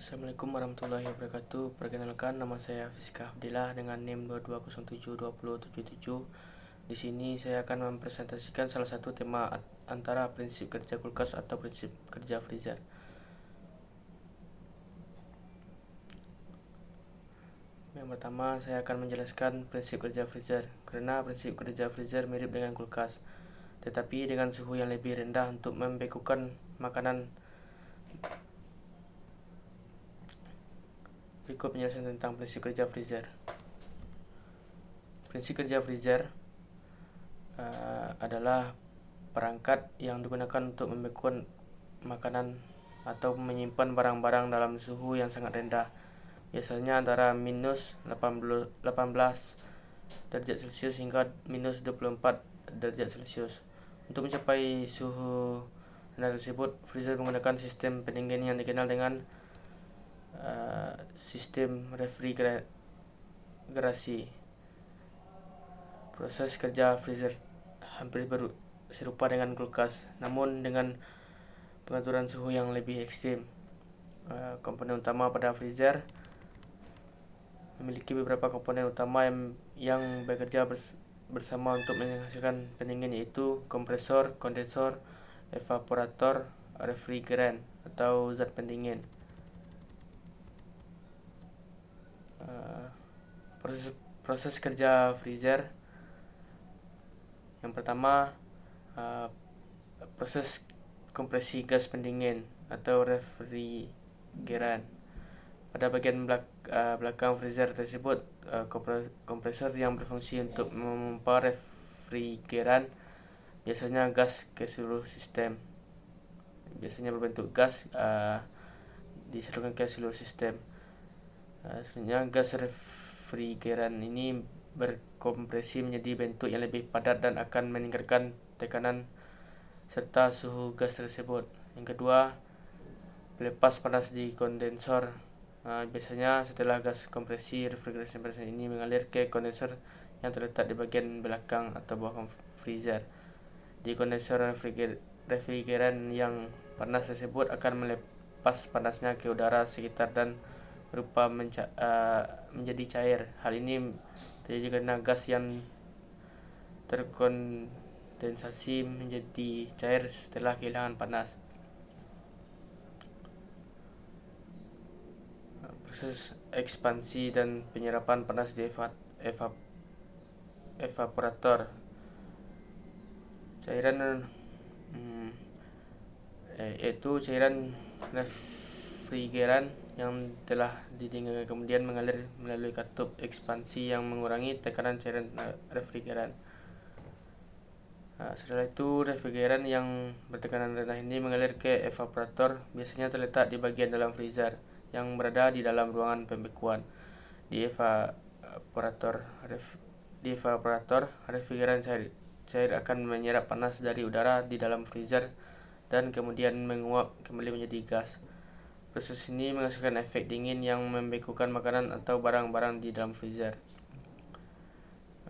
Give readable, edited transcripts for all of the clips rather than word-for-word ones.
Assalamualaikum warahmatullahi wabarakatuh. Perkenalkan, nama saya Fiska Abdillah dengan NIM 22072077. Di sini saya akan mempresentasikan salah satu tema antara prinsip kerja kulkas atau prinsip kerja freezer. Yang pertama, saya akan menjelaskan prinsip kerja freezer. Karena prinsip kerja freezer mirip dengan kulkas, tetapi dengan suhu yang lebih rendah untuk membekukan makanan. Berikut penjelasan tentang prinsip kerja freezer. Prinsip kerja freezer adalah perangkat yang digunakan untuk membekukan makanan atau menyimpan barang-barang dalam suhu yang sangat rendah, biasanya antara minus 18 derajat Celcius hingga minus 24 derajat Celcius. Untuk mencapai suhu rendah tersebut, freezer menggunakan sistem pendingin yang dikenal dengan sistem refrigerasi. Proses kerja freezer hampir serupa dengan kulkas, namun dengan pengaturan suhu yang lebih ekstrim. Komponen utama pada freezer memiliki beberapa komponen utama yang bekerja bersama untuk menghasilkan pendingin, yaitu kompresor, kondensor, evaporator, refrigeran atau zat pendingin. Proses kerja freezer yang pertama, proses kompresi gas pendingin atau refrigeran. Pada bagian belakang freezer tersebut, kompresor yang berfungsi untuk memompa refrigeran, biasanya gas ke seluruh sistem. Biasanya berbentuk gas disalurkan ke seluruh sistem. Selanjutnya, gas refrigeran ini berkompresi menjadi bentuk yang lebih padat dan akan meningkatkan tekanan serta suhu gas tersebut. Yang kedua, pelepas panas di kondensor. Biasanya setelah gas kompresi, refrigerasi panas ini mengalir ke kondensor yang terletak di bagian belakang atau bawah freezer. Di kondensor refrigeran yang panas tersebut akan melepas panasnya ke udara sekitar dan berupa menjadi cair. Hal ini terjadi karena gas yang terkondensasi menjadi cair setelah kehilangan panas. Proses ekspansi dan penyerapan panas di evaporator. Cairan yaitu cairan refrigeran yang telah didinginkan kemudian mengalir melalui katup ekspansi yang mengurangi tekanan cairan refrigeran. Setelah itu, refrigeran yang bertekanan rendah ini mengalir ke evaporator, biasanya terletak di bagian dalam freezer yang berada di dalam ruangan pembekuan. Di evaporator, refrigeran cair akan menyerap panas dari udara di dalam freezer dan kemudian menguap kembali menjadi gas. Proses ini menghasilkan efek dingin yang membekukan makanan atau barang-barang di dalam freezer.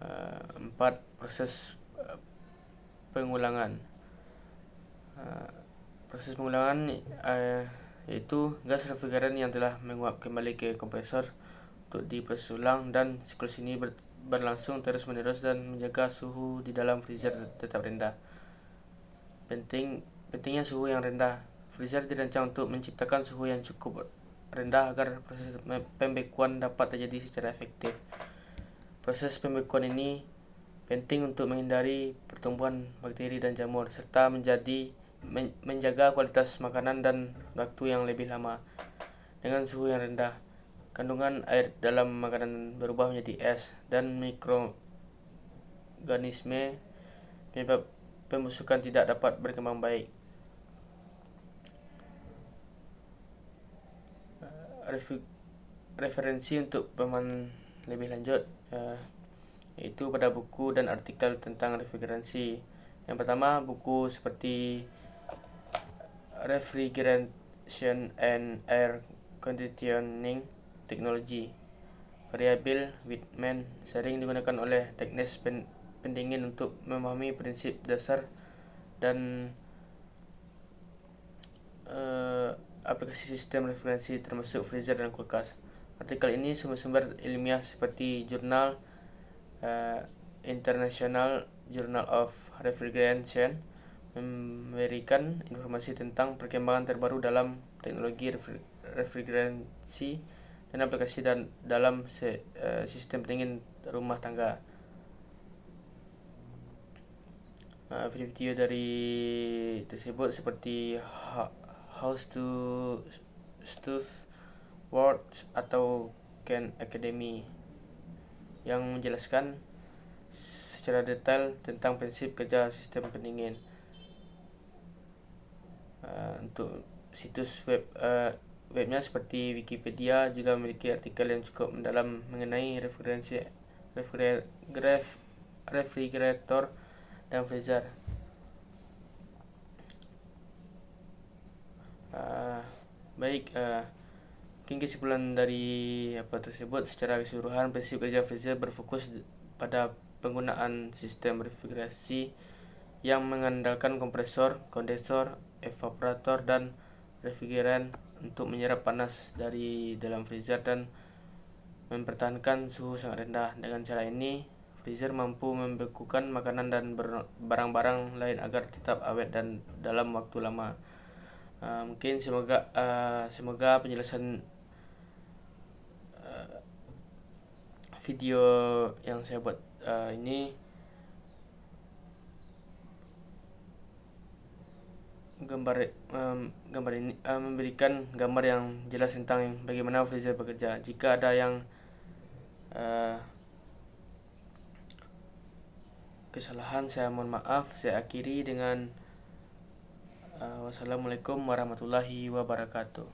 4. Proses pengulangan. Proses pengulangan yaitu gas refrigeran yang telah menguap kembali ke kompresor untuk diproses ulang, dan siklus ini berlangsung terus-menerus dan menjaga suhu di dalam freezer tetap rendah. Pentingnya suhu yang rendah. Freezer dirancang untuk menciptakan suhu yang cukup rendah agar proses pembekuan dapat terjadi secara efektif. Proses pembekuan ini penting untuk menghindari pertumbuhan bakteri dan jamur, serta menjaga kualitas makanan dan waktu yang lebih lama. Dengan suhu yang rendah, kandungan air dalam makanan berubah menjadi es, dan mikroorganisme penyebab pembusukan tidak dapat berkembang baik. Referensi untuk pemahaman lebih lanjut yaitu pada buku dan artikel tentang refrigerasi. Yang pertama, buku seperti Refrigeration and Air Conditioning Technology, Variable Whitman, sering digunakan oleh teknis pendingin untuk memahami prinsip dasar dan aplikasi sistem referensi termasuk freezer dan kulkas. Artikel ini sumber-sumber ilmiah seperti jurnal International Journal of Refrigeration memberikan informasi tentang perkembangan terbaru dalam teknologi refrigerasi dan aplikasi dalam sistem pendingin rumah tangga. Video dari tersebut seperti How to Stuff Works atau Khan Academy yang menjelaskan secara detail tentang prinsip kerja sistem pendingin. Untuk situs webnya seperti Wikipedia juga memiliki artikel yang cukup mendalam mengenai refrigerator dan freezer. Mungkin kesimpulan dari tersebut, secara keseluruhan prinsip kerja freezer berfokus pada penggunaan sistem refrigerasi yang mengandalkan kompresor, kondensor, evaporator, dan refrigeran untuk menyerap panas dari dalam freezer dan mempertahankan suhu sangat rendah. Dengan cara ini, freezer mampu membekukan makanan dan barang-barang lain agar tetap awet dan dalam waktu lama. Mungkin semoga penjelasan video yang saya buat ini gambar ini memberikan gambar yang jelas tentang bagaimana freezer bekerja. Jika ada yang kesalahan, saya mohon maaf. Saya akhiri dengan wassalamualaikum warahmatullahi wabarakatuh.